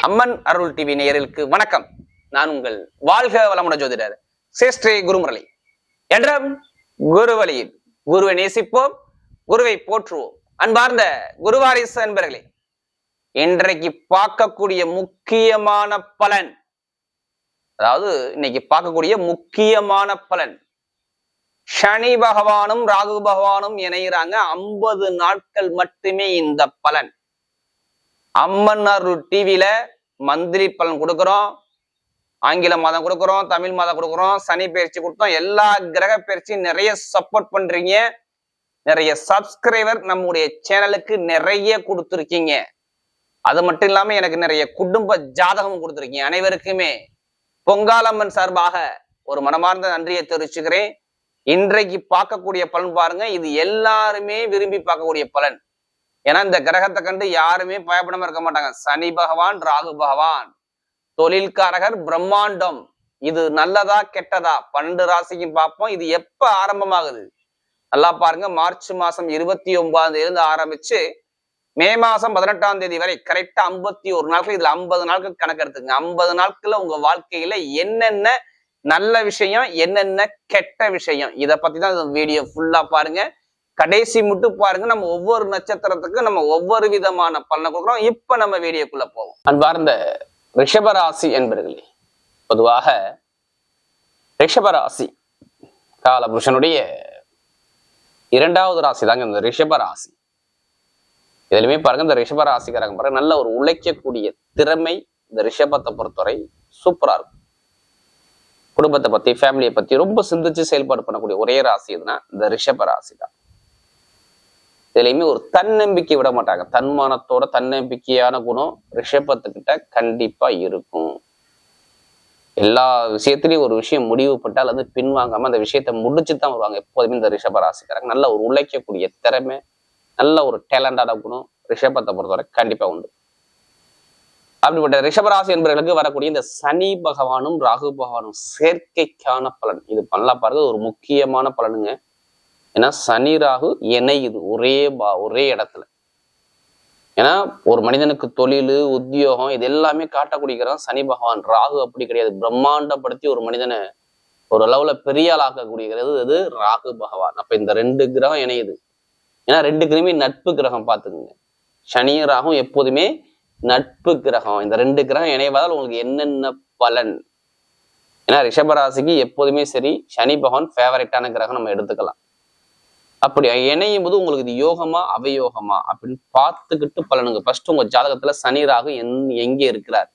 அம்மன் அருள் TV நேயர்களுக்கு வணக்கம். நான் உங்கள் வாழ்க வளமுடன் ஜோதிடர் சேஷ்டே குருமுரளி. என்றும் குருவழியில் குருவை நேசிப்போம், குருவை போற்றுவோம். அன்பார்ந்த குருவாரிசு அன்பர்களே, இன்றைக்கு பார்க்கக்கூடிய முக்கியமான பலன், அதாவது இன்னைக்கு பார்க்கக்கூடிய முக்கியமான பலன், சனி பகவானும் ராகு பகவானும் இணைகிறாங்க. 50 நாட்கள் மட்டுமே இந்த பலன். அம்மன் அருள் டிவியில மந்திரி பலன் கொடுக்குறோம், ஆங்கில மாதம் கொடுக்குறோம், தமிழ் மாதம் கொடுக்குறோம், சனி பயிற்சி கொடுத்தோம். எல்லா கிரக பயிற்சியும் நிறைய சப்போர்ட் பண்றீங்க. நிறைய சப்ஸ்கிரைபர் நம்முடைய சேனலுக்கு நிறைய கொடுத்துருக்கீங்க. அது மட்டும் இல்லாம எனக்கு நிறைய குடும்ப ஜாதகம் கொடுத்துருக்கீங்க. அனைவருக்குமே பொங்காலம்மன் சார்பாக ஒரு மனமார்ந்த நன்றியை தெரிவிச்சுக்கிறேன். இன்றைக்கு பார்க்கக்கூடிய பலன் பாருங்க, இது எல்லாருமே விரும்பி பார்க்கக்கூடிய பலன். ஏன்னா இந்த கிரகத்தை கண்டு யாருமே பயப்படாம இருக்க மாட்டாங்க. சனி பகவான், ராகு பகவான், தொழில்காரகர், பிரம்மாண்டம். இது நல்லதா கெட்டதா 12 ராசிக்கும் பார்ப்போம். இது எப்ப ஆரம்பமாகுது நல்லா பாருங்க. மார்ச் மாசம் 29 இருந்து ஆரம்பிச்சு மே மாசம் 18ஆம் தேதி வரை கரெக்டா 51 நாட்கள். இதுல 50 நாட்கள் கணக்கு எடுத்துங்க. 50 நாட்கள்ல உங்க வாழ்க்கையில என்னென்ன நல்ல விஷயம், என்னென்ன கெட்ட விஷயம், இதை பத்தி தான் வீடியோ ஃபுல்லா பாருங்க. கடைசி மட்டும் பாருங்க. நம்ம ஒவ்வொரு நட்சத்திரத்துக்கு நம்ம ஒவ்வொரு விதமான பலனை கொடுக்குறோம். இப்ப நம்ம வீடியோக்குள்ள போவோம். அன்பார்ந்த ரிஷபராசி என்பர்களே, பொதுவாக ரிஷபராசி காலபுருஷனுடைய 2வது ராசி தாங்க இந்த ரிஷபராசி. இதுலயுமே பாருங்க, இந்த ரிஷபராசிக்காரங்க பாருங்க, நல்ல ஒரு உழைக்கக்கூடிய திறமை இந்த ரிஷபத்தை பொறுத்தவரை சூப்பரா இருக்கும். குடும்பத்தை பத்தி, ஃபேமிலியை பத்தி ரொம்ப சிந்திச்சு செயல்பாடு பண்ணக்கூடிய ஒரே ராசி எதுனா இந்த ரிஷப ராசி தான். இதுலயுமே ஒரு தன்னம்பிக்கை விட மாட்டாங்க. தன்மானத்தோட தன்னம்பிக்கையான குணம் ரிஷபத்துக்கிட்ட கண்டிப்பா இருக்கும். எல்லா விஷயத்திலையும் ஒரு விஷயம் முடிவு பட்டால் வந்து பின்வாங்காம அந்த விஷயத்த முடிச்சுதான் வருவாங்க எப்போதுமே இந்த ரிஷப ராசிக்காரங்க. நல்ல ஒரு உழைக்கக்கூடிய திறமை, நல்ல ஒரு டேலண்டான குணம் ரிஷபத்தை பொறுத்தவரை கண்டிப்பா உண்டு. அப்படிப்பட்ட ரிஷபராசி என்பவர்களுக்கு வரக்கூடிய இந்த சனி பகவானும் ராகு பகவானும் சேர்க்கைக்கான பலன், இது பண்ணலாம் பாருங்க, ஒரு முக்கியமான பலனுங்க. ஏன்னா சனி ராகு இணையுது ஒரே இடத்துல. ஏன்னா ஒரு மனிதனுக்கு தொழில், உத்தியோகம் இது எல்லாமே காட்டக்கூடியதான் சனி பகவான். ராகு அப்படி கிடையாது. பிரம்மாண்டப்படுத்தி ஒரு மனிதனை ஒரு அளவுல பெரிய ஆளாக்கக்கூடியது இது ராகு பகவான். அப்ப இந்த 2 கிரகம் இணையுது. ஏன்னா 2 கிரகமே நட்பு கிரகம். பார்த்துக்குங்க, சனியும் ராகும் எப்போதுமே நட்பு கிரகம். இந்த 2 கிரகம் இணைவதால் உங்களுக்கு என்னென்ன பலன்? ஏன்னா ரிஷபராசிக்கு எப்போதுமே சரி சனி பகவான் ஃபேவரட்டான கிரகம் நம்ம எடுத்துக்கலாம். அப்படி இணையும் போது உங்களுக்கு இது யோகமா அவயோகமா அப்படின்னு பார்த்துக்கிட்டு பலனுங்க. ஃபர்ஸ்ட் உங்க ஜாதகத்துல சனி ராகு எங்கே இருக்கிறார்,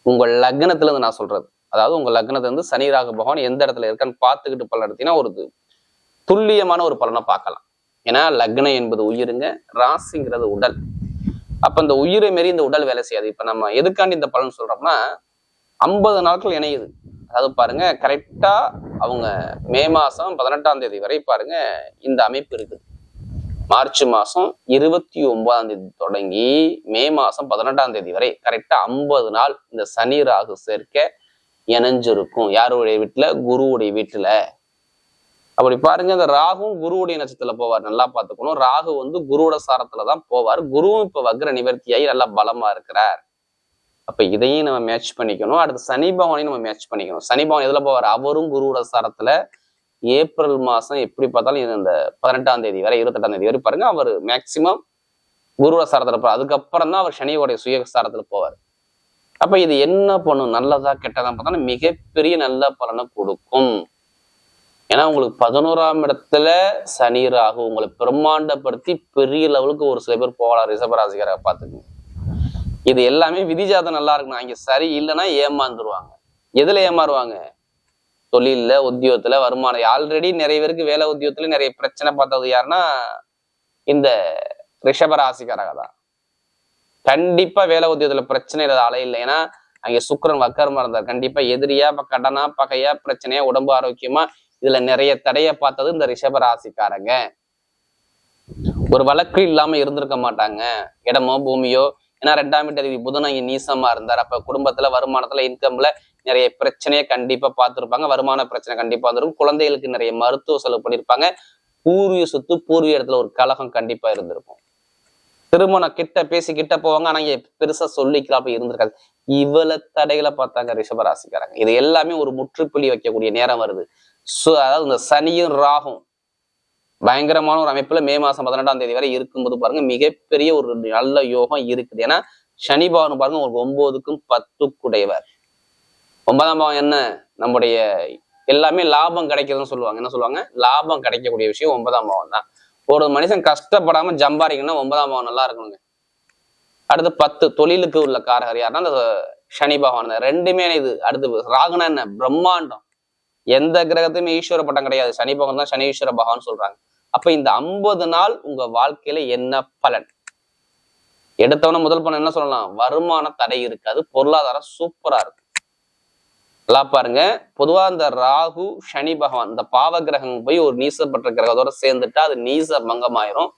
உங்க லக்னத்துல இருந்து நான் சொல்றது, அதாவது உங்க லக்னத்துல இருந்து சனி ராகு பகவான் எந்த இடத்துல இருக்கான்னு பார்த்துக்கிட்டு பலன் எடுத்தீங்கன்னா ஒரு துல்லியமான ஒரு பலனை பார்க்கலாம். ஏன்னா லக்னம் என்பது உயிருங்க, ராசிங்கிறது உடல். அப்ப இந்த உயிரை மாரி இந்த உடல் வேலை செய்யாது. இப்ப நம்ம எதுக்காண்டி இந்த பலன் சொல்றோம்னா 50 நாட்கள் இணையுது. அதாவது பாருங்க, கரெக்டா அவங்க மே மாசம் 18ஆம் தேதி வரை பாருங்க இந்த அமைப்பு இருக்குது. மார்ச் மாசம் 29ஆம் தேதி தொடங்கி மே மாசம் 18ஆம் தேதி வரை கரெக்டா 50 நாள் இந்த சனி ராகு சேர்க்க இணைஞ்சிருக்கும். யாருடைய வீட்டுல? குருவுடைய வீட்டுல. அப்படி பாருங்க, இந்த ராகும் குருவுடைய நட்சத்திரத்துல போவார். நல்லா பார்த்துக்கணும். ராகு வந்து குருவோட சாரத்துலதான் போவார். குருவும் இப்ப வக்ர நிவர்த்தியாகி நல்லா பலமா இருக்கிறார். அப்ப இதையும் நம்ம மேட்ச் பண்ணிக்கணும். அடுத்து சனி பகவானையும் நம்ம மேட்ச் பண்ணிக்கணும். சனி பகவான் எதுல போவார்? அவரும் குருவோட சாரத்துல ஏப்ரல் மாசம் எப்படி பார்த்தாலும் இந்த 18ஆம் தேதி வரை 28ஆம் தேதி வரை பாருங்க அவர் மேக்சிமம் குருவோட சாரத்துல போவார். அதுக்கப்புறம் தான் அவர் சனியோடைய சுய சாரத்துல போவார். அப்ப இது என்ன பண்ணும், நல்லதா கெட்டதா பார்த்தா மிகப்பெரிய நல்ல பலனை கொடுக்கும். ஏன்னா உங்களுக்கு 11ஆம் இடத்துல சனி ராகு உங்களை பிரம்மாண்டப்படுத்தி பெரிய லெவலுக்கு ஒரு சில பேர் போகலாம். ரிஷபராசிக்கார பார்த்துக்கோங்க. இது எல்லாமே விதிஜாதம் நல்லா இருக்கணும். அங்க சரி இல்லைன்னா ஏமாந்துருவாங்க. எதுல ஏமாறுவாங்க? தொழில்ல, உத்தியோகத்துல, வருமானம். ஆல்ரெடி நிறைய பேருக்கு வேலை உத்தியோகத்துல நிறைய பிரச்சனை பார்த்தது யாருன்னா இந்த ரிஷபராசிக்காரங்க தான். கண்டிப்பா வேலை உத்தியோகத்துல பிரச்சனை இல்லாத ஆளே இல்லை. ஏன்னா அங்க சுக்கிரன் வக்கரமா இருந்தார். கண்டிப்பா எதிரியா, கடனா, பகையா, பிரச்சனையா, உடம்பு ஆரோக்கியமா, இதுல நிறைய தடைய பார்த்தது இந்த ரிஷபராசிக்காரங்க. ஒரு வழக்கு இல்லாம இருந்திருக்க மாட்டாங்க. இடமோ பூமியோ. ஏன்னா 2ஆம் அதிபதி புதன் இங்க நீசமா இருந்தார். அப்ப குடும்பத்துல, வருமானத்துல, இன்கம்ல நிறைய பிரச்சனையை கண்டிப்பா பார்த்துருப்பாங்க. வருமான பிரச்சனை கண்டிப்பா வந்துருக்கும். குழந்தைகளுக்கு நிறைய மருத்துவ செலவு பண்ணியிருப்பாங்க. பூர்வீக சொத்து, பூர்வீக இடத்துல ஒரு கலகம் கண்டிப்பா இருந்திருக்கும். திருமணம் கிட்ட பேசி கிட்ட போவாங்க, ஆனா பெருசா சொல்லிக்கலாம் அப்படி இருந்திருக்காது. இவ்வளவு தடைகளை பார்த்தாங்க ரிஷபராசிக்காரங்க. இது எல்லாமே ஒரு முற்றுப்புள்ளி வைக்கக்கூடிய நேரம் வருது. அதாவது இந்த சனியும் ராகும் பயங்கரமான ஒரு அமைப்புல மே மாசம் 18ஆம் தேதி வரை இருக்கும்போது பாருங்க மிகப்பெரிய ஒரு நல்ல யோகம் இருக்குது. ஏன்னா சனி பகவான் பாருங்க ஒரு 9க்கும் 10க்குடையவர். 9ஆம் பாவம் என்ன, நம்முடைய எல்லாமே லாபம் கிடைக்கிறதுன்னு சொல்லுவாங்க. என்ன சொல்லுவாங்க, லாபம் கிடைக்கக்கூடிய விஷயம் 9ஆம் பாவம் தான். ஒரு மனுஷன் கஷ்டப்படாம ஜம்பாரிக்கணும்னா 9ஆம் பாவம் நல்லா இருக்கணுங்க. அடுத்து 10 தொழிலுக்கு உள்ள காரகர் யாருன்னா அந்த சனி பகவான். ரெண்டுமே இது. அடுத்து ராகுனா என்ன, பிரம்மாண்டம். எந்த கிரகத்தையுமே ஈஸ்வர பட்டம் கிடையாது. சனி பகவான் தான் சனீஸ்வர பகவான் சொல்றாங்க. அப்ப இந்த 50 நாள் உங்க வாழ்க்கையில என்ன பலன்? எடுத்தவன முதல் பலன் என்ன சொல்லலாம், வருமான தடை இருக்காது, பொருளாதாரம் சூப்பரா இருக்கு. நல்லா பாருங்க, பொதுவா இந்த ராகு சனி பகவான் இந்த பாவ கிரகம் போய் ஒரு நீசப்பட்ட கிரகத்தோட சேர்ந்துட்டா அது நீச பங்கமாயிரும்.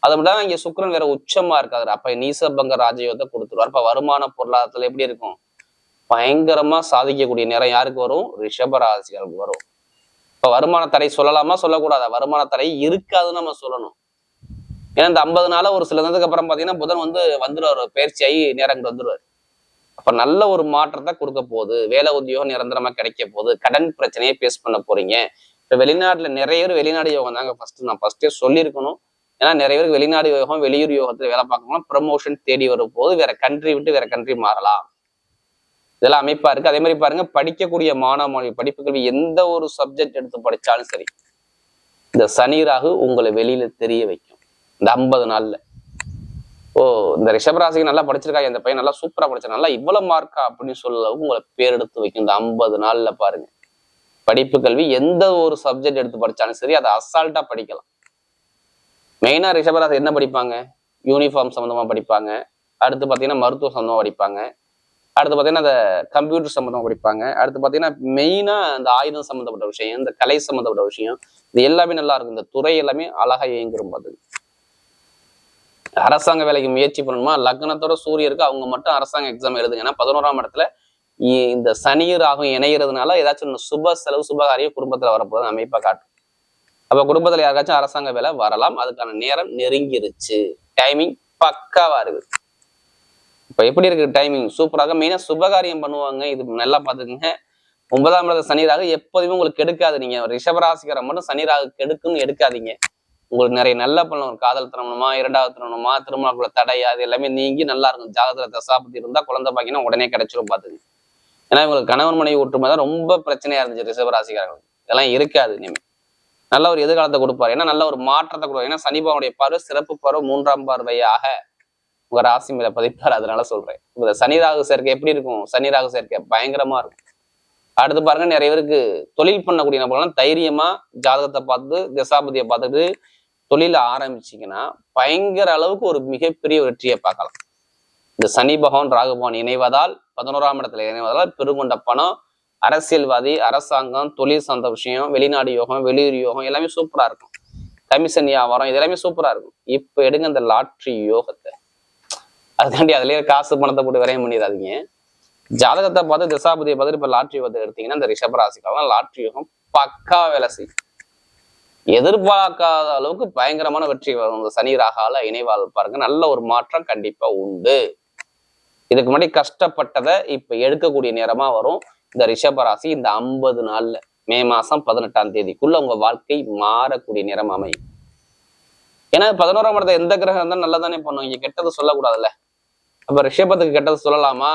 அதை மட்டும் இங்க சுக்கிரன் வேற உச்சமா இருக்காது. அப்ப நீசபங்க ராஜயோகத்தை கொடுத்துருவார். அப்ப வருமான பொருளாதாரத்துல எப்படி இருக்கும், பயங்கரமா சாதிக்கக்கூடிய நேரம் யாருக்கு வரும், ரிஷபராசிகளுக்கு வரும். இப்ப வருமான தடை சொல்லலாமா சொல்லக்கூடாதா, வருமான தடை இருக்காதுன்னு நம்ம சொல்லணும். ஏன்னா இந்த 50 நாள ஒரு சில நேரத்துக்கு அப்புறம் பாத்தீங்கன்னா புதன் வந்துருவாரு, பயிற்சியாகி நேரங்கள் வந்துருவாரு. அப்ப நல்ல ஒரு மாற்றத்தை கொடுக்க போகுது. வேலை உத்தியோகம் நிரந்தரமா கிடைக்க போகுது. கடன் பிரச்சனையை பேஸ் பண்ண போறீங்க. இப்ப வெளிநாட்டுல நிறைய பேர் வெளிநாடு யோகம் தாங்க நான் ஃபர்ஸ்டே சொல்லியிருக்கணும். ஏன்னா நிறைய பேருக்கு வெளிநாடு யோகம் வெளியூர் யோகத்துல வேலை பார்க்கணும்னா ப்ரமோஷன் தேடி வரும் போது வேற கண்ட்ரி விட்டு வேற கண்ட்ரி மாறலாம். இதெல்லாம் அமைப்பா இருக்கு. அதே மாதிரி பாருங்க, படிக்கக்கூடிய மாணவ படிப்புகள் எந்த ஒரு சப்ஜெக்ட் எடுத்து படிச்சாலும் சரி, இந்த சனி ராகு உங்களை வெளியில தெரிய வைக்கும் இந்த 50 நாள்ல. ஓ, இந்த ரிஷபராசிக்கு நல்லா படிச்சிருக்கா, இந்த பையன் நல்லா சூப்பரா படிச்சா, நல்லா இவ்வளவு மார்க்கா அப்படின்னு சொல்ல உங்களை பேர் எடுத்து வைக்கும் இந்த 50 நாள்ல. பாருங்க, படிப்பு கல்வி எந்த ஒரு சப்ஜெக்ட் எடுத்து படிச்சாலும் சரி அதை அசால்ட்டா படிக்கலாம். மெயினா ரிஷபராசி என்ன படிப்பாங்க, யூனிஃபார்ம் சம்மந்தமா படிப்பாங்க. அடுத்து பாத்தீங்கன்னா மருத்துவ சம்மந்தமா படிப்பாங்க. அடுத்து பாத்தீங்கன்னா இந்த கம்ப்யூட்டர் சம்மந்தமா படிப்பாங்க. அடுத்து பாத்தீங்கன்னா மெயினா இந்த ஆயுதம் சம்மந்தப்பட்ட விஷயம், இந்த கலை சம்மந்தப்பட்ட விஷயம், இது எல்லாமே நல்லா இருக்கும். இந்த துறை எல்லாமே அழகா இயங்கிரும். அது அரசாங்க வேலைக்கு முயற்சி பண்ணணுமா, லக்னத்தோட சூரியருக்கு அவங்க மட்டும் அரசாங்க எக்ஸாம் எழுதுங்க. ஏன்னா 11ஆம் இடத்துல இந்த சனியராகும் இணைகிறதுனால ஏதாச்சும் சுப செலவு சுபகாரியம் குடும்பத்துல வரப்போது அமைப்பா காட்டும். அப்ப குடும்பத்துல யாருக்காச்சும் அரசாங்க வேலை வரலாம். அதுக்கான நேரம் நெருங்கிருச்சு. டைமிங் பக்காவா இருக்குது. இப்ப எப்படி இருக்கு டைமிங், சூப்பராக. மெயினா சுபகாரியம் பண்ணுவாங்க. இது நல்லா பாத்துக்கங்க. 9ஆம் இடத்துல சனிராக எப்போதுமே உங்களுக்கு கெடுக்காது. நீங்க ரிஷபராசிக்கார மட்டும் சனிராக கெடுக்குன்னு எடுக்காதீங்க. உங்களுக்கு நிறைய நல்ல பலன், ஒரு காதல் திருமணமா, 2வது திருமணமா, திருமணக்குள்ள தடையா, அது எல்லாமே நீங்கி நல்லா இருக்கும். ஜாதகத்துல தசாபதி இருந்தா குழந்தை பாக்கினா உடனே கிடைச்சிரும் பாத்துங்க. ஏன்னா இவங்களுக்கு கணவன் மனைவி ஒற்றுமை தான் ரொம்ப பிரச்சனையா இருந்துச்சு ரிஷபராசிக்காரங்களுக்கு. இதெல்லாம் இருக்காது. இனிமே நல்ல ஒரு எதிர்காலத்தை கொடுப்பாரு. ஏன்னா நல்ல ஒரு மாற்றத்தை கொடுப்பாரு. ஏன்னா சனிபாவுடைய பார்வை சிறப்பு பார்வை 3ஆம் பார்வையாக உங்க ராசி மேல பதிப்பாரு. அதனால சொல்றேன். இந்த சனிராகு சேர்க்கை எப்படி இருக்கும், சனிராகு சேர்க்கை பயங்கரமா இருக்கும். அடுத்து பாருங்க, நிறைய பேருக்கு தொழில் பண்ணக்கூடிய நபர்கள்லாம் தைரியமா ஜாதகத்தை பார்த்து தசாபதியை பார்த்துட்டு தொழில ஆரம்பிச்சிங்கன்னா பயங்கர அளவுக்கு ஒரு மிகப்பெரிய வெற்றியை பார்க்கலாம். இந்த சனி பகவான் ராகு பகவான் இணைவதால் 11ஆம் இடத்துல இணைவதால் பெருங்கொண்ட பணம், அரசியல்வாதி, அரசாங்கம், தொழில் சார்ந்த விஷயம், வெளிநாடு யோகம், வெளியூர் யோகம் எல்லாமே சூப்பரா இருக்கும். கமிஷன் வியாபாரம் இது எல்லாமே சூப்பரா இருக்கும். இப்ப எடுங்க இந்த லாட்ரி யோகத்தை. அதுக்காண்டி அதுலயே காசு பணத்தை போட்டு விரயம் பண்ணிடாதீங்க. ஜாதகத்தை பார்த்து தசாபதியை பார்த்து இப்ப லாட்ரி யோகத்தை எடுத்தீங்கன்னா இந்த ரிஷபராசிக்காக லாட்ரி யோகம் பக்கா வேலை செய்யும். எதிர்பார்க்காத அளவுக்கு பயங்கரமான வெற்றி வரும். இந்த சனி ராகால இணைவால் பாருங்க, நல்ல ஒரு மாற்றம் கண்டிப்பா உண்டு. இதுக்கு முன்னாடி கஷ்டப்பட்டதை இப்ப எடுக்கக்கூடிய நேரமா வரும் இந்த ரிஷபராசி. இந்த 50 நாள்ல மே மாசம் 18ஆம் தேதிக்குள்ள உங்க வாழ்க்கை மாறக்கூடிய நேரம் அமையும். ஏன்னா 11ஆம் இடத்துல எந்த கிரகம் இருந்தாலும் நல்லதானே பண்ணும். இங்க கெட்டது சொல்லக்கூடாதுல்ல. அப்ப ரிஷபத்துக்கு கெட்டது சொல்லலாமா,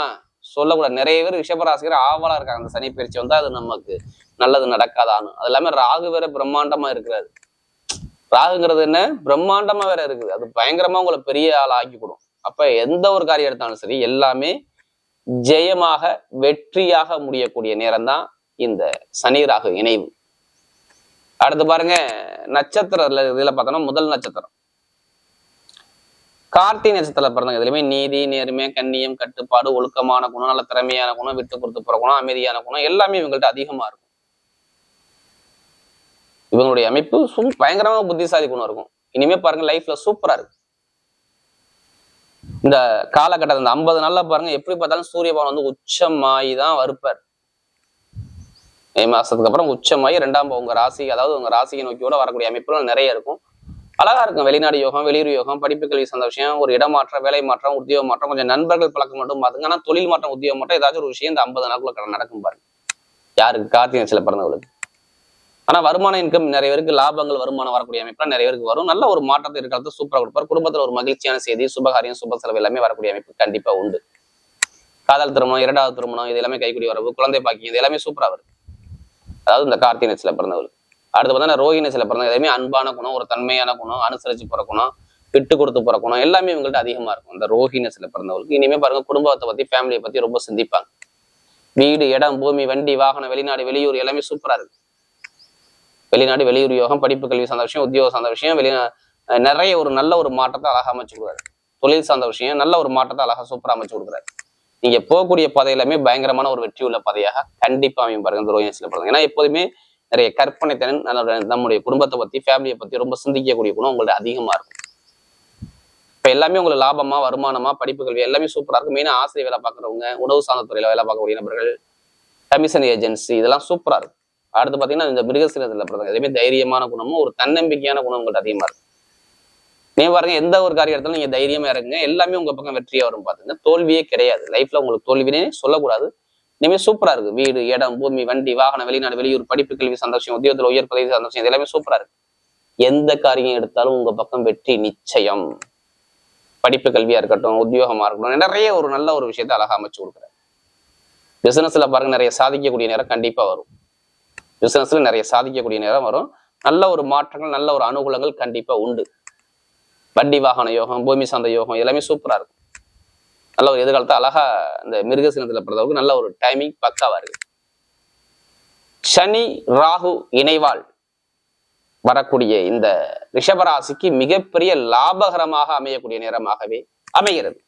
சொல்லக்கூடாது. நிறைய பேர் ரிஷபராசிக்கிற ஆவலா இருக்காங்க. அந்த சனி பயிற்சி வந்தா அது நமக்கு நல்லது நடக்காதான்னு. அது எல்லாமே ராகு வேற பிரம்மாண்டமா இருக்கிறாரு. ராகுங்கிறது என்ன, பிரம்மாண்டமா வேற இருக்குது. அது பயங்கரமா உங்களை பெரிய ஆள் ஆக்கிவிடும். அப்ப எந்த ஒரு காரியம் எடுத்தாலும் சரி எல்லாமே ஜெயமாக வெற்றியாக முடியக்கூடிய நேரம் தான் இந்த சனி ராகு இணைவு. அடுத்து பாருங்க, நட்சத்திரத்துல இதுல பார்த்தோம்னா முதல் நட்சத்திரம் கார்த்திகை நட்சத்திரத்துல பிறந்தாங்க. இதுலயுமே நீதி, நேர்மை, கண்ணியம், கட்டுப்பாடு, ஒழுக்கமான குணம், நல்ல திறமையான குணம், விட்டு கொடுத்து போற குணம், அமைதியான குணம் எல்லாமே இவங்கள்ட்ட அதிகமா இருக்கும். இவங்களுடைய அமைப்பு பயங்கரமா புத்திசாலி குணம் இருக்கும். இனிமே பாருங்க லைஃப்ல சூப்பரா இருக்கு. இந்த காலகட்டத்தில் இந்த 50 நாள்ல பாருங்க எப்படி பார்த்தாலும் சூரிய பகவான் உச்சமாயி தான் வருப்பார். மே மாசத்துக்கு அப்புறம் உச்சமாயி 2ஆம் உங்க ராசி, அதாவது உங்க ராசியை நோக்கியோட வரக்கூடிய அமைப்புகள் நிறைய இருக்கும். அழகா இருக்கும். வெளிநாடு யோகம், வெளியூர் யோகம், படிப்பு கல்வி சந்தோஷம், ஒரு இடமாற்றம், வேலை மாற்றம், உத்தியோக மாற்றம், கொஞ்சம் நண்பர்கள் பழக்கம் மட்டும் பாத்துங்க. ஆனா தொழில் மாற்றம், உத்தியோக மாற்றம் ஏதாச்சும் ஒரு விஷயம் இந்த 50 நாளுக்குள்ள நடக்கும் பாருங்க. யாருக்கு? கார்த்திகை நட்சத்திரத்துல பிறந்தவங்களுக்கு. ஆனா வருமான இன்கம் நிறைய பேருக்கு, லாபங்கள் வருமானம் வரக்கூடிய அமைப்புல நிறைய பேருக்கு வரும். நல்ல ஒரு மாற்றத்தை இருக்கிறது சூப்பரா கொடுப்பார். குடும்பத்துல ஒரு மகிழ்ச்சியான செய்தி, சுபகாரியம், சுப செலவு எல்லாமே வரக்கூடிய அமைப்பு கண்டிப்பா உண்டு. காதல் திருமணம், இரண்டாவது திருமணம், இது எல்லாமே கைக்குடி வரவு, குழந்தை பாக்கியம், இது எல்லாமே சூப்பரா வரும். அதாவது இந்த கார்த்திகை நட்சத்திரத்துல பிறந்தவங்களுக்கு. அடுத்து பார்த்தா ரோஹிணி நட்சத்திரத்துல பிறந்த எல்லாமே அன்பான குணம், ஒரு தன்மையான குணம், அனுசரிச்சு போற குணம், விட்டு கொடுத்து போற குணம் எல்லாமே இவங்கள்ட்ட அதிகமா இருக்கும். இந்த ரோஹிணி நட்சத்திரத்துல பிறந்தவங்களுக்கு இனிமே பாருங்க, குடும்பத்தை பத்தி, ஃபேமிலியை பத்தி ரொம்ப சிந்திப்பாங்க. வீடு, இடம், பூமி, வண்டி, வாகனம், வெளிநாடு, வெளியூர் எல்லாமே சூப்பரா இருக்கு. வெளிநாடு, வெளியூர் யோகம், படிப்பு கல்வி சார்ந்த விஷயம், உத்தியோக சார்ந்த விஷயம், நிறைய ஒரு நல்ல ஒரு மாற்றத்தை அழகா அமைச்சு கொடுக்குறாரு. தொழில் சார்ந்த விஷயம் நல்ல ஒரு மாற்றத்தை அழகா சூப்பரா அமைச்சு கொடுக்குறாரு. நீங்க போகக்கூடிய பாதை எல்லாமே பயங்கரமான ஒரு வெற்றி உள்ள பாதையாக கண்டிப்பா அமையும் பாருங்க இந்த ரோஹிணி நட்சத்திரத்துல பிறந்தவங்க. ஏன்னா எப்போதுமே நிறைய கற்பனை திறன், நம்முடைய குடும்பத்தை பத்தி, ஃபேமிலியை பத்தி ரொம்ப சிந்திக்கக்கூடிய குணம் உங்கள்ட்ட அதிகமா இருக்கும். இப்ப எல்லாமே உங்களுக்கு லாபமா, வருமானமா, படிப்பு கல்வி எல்லாமே சூப்பரா இருக்கும். மெயினா ஆசிரியர் வேலை பார்க்குறவங்க, உணவு சார்ந்த துறையில வேலை பார்க்கக்கூடிய நபர்கள், கமிஷன் ஏஜென்சி, இதெல்லாம் சூப்பரா இருக்கும். அடுத்து பாத்தீங்கன்னா இந்த மிருகசீரத்துல பிறந்தவங்க எதுவுமே தைரியமான குணமும், ஒரு தன்னம்பிக்கையான குணம் உங்கள்ட்ட அதிகமா இருக்கும். நீங்க பாருங்க, எந்த ஒரு காரியம் எடுத்தாலும் நீங்க தைரியமா இறங்குங்க, எல்லாமே உங்க பக்கம் வெற்றியா வரும். பாத்துங்க, தோல்வியே கிடையாது லைஃப்ல. உங்களுக்கு தோல்வினே சொல்லக்கூடாது. இனிமே சூப்பரா இருக்கு. வீடு, இடம், பூமி, வண்டி, வாகனம், வெளிநாடு, வெளியூர், படிப்பு கல்வி சந்தோஷம், உத்தியோகத்துல உயர் பதவி சந்தோஷம், இது எல்லாமே சூப்பரா இருக்கு. எந்த காரியம் எடுத்தாலும் உங்க பக்கம் வெற்றி நிச்சயம். படிப்பு கல்வியா இருக்கட்டும், உத்தியோகமா இருக்கட்டும், நிறைய ஒரு நல்ல ஒரு விஷயத்தை அழகா அமைச்சு கொடுக்குறாரு. பிசினஸ்ல பாருங்க, நிறைய சாதிக்கக்கூடிய நேரம் கண்டிப்பா வரும். பிசினஸ்ல நிறைய சாதிக்கக்கூடிய நேரம் வரும். நல்ல ஒரு மாற்றங்கள், நல்ல ஒரு அனுகூலங்கள் கண்டிப்பா உண்டு. வண்டி வாகன யோகம், பூமி சார்ந்த யோகம் எல்லாமே சூப்பரா இருக்கும். நல்ல ஒரு எதிர்காலத்தை அழகா இந்த மிருகசீரத்துல பிறந்தவருக்கு நல்ல ஒரு டைமிங் பக்காவா இருக்கு. சனி ராகு இணைவால் வரக்கூடிய இந்த ரிஷபராசிக்கு மிகப்பெரிய லாபகரமாக அமையக்கூடிய நேரமாகவே அமைகிறது.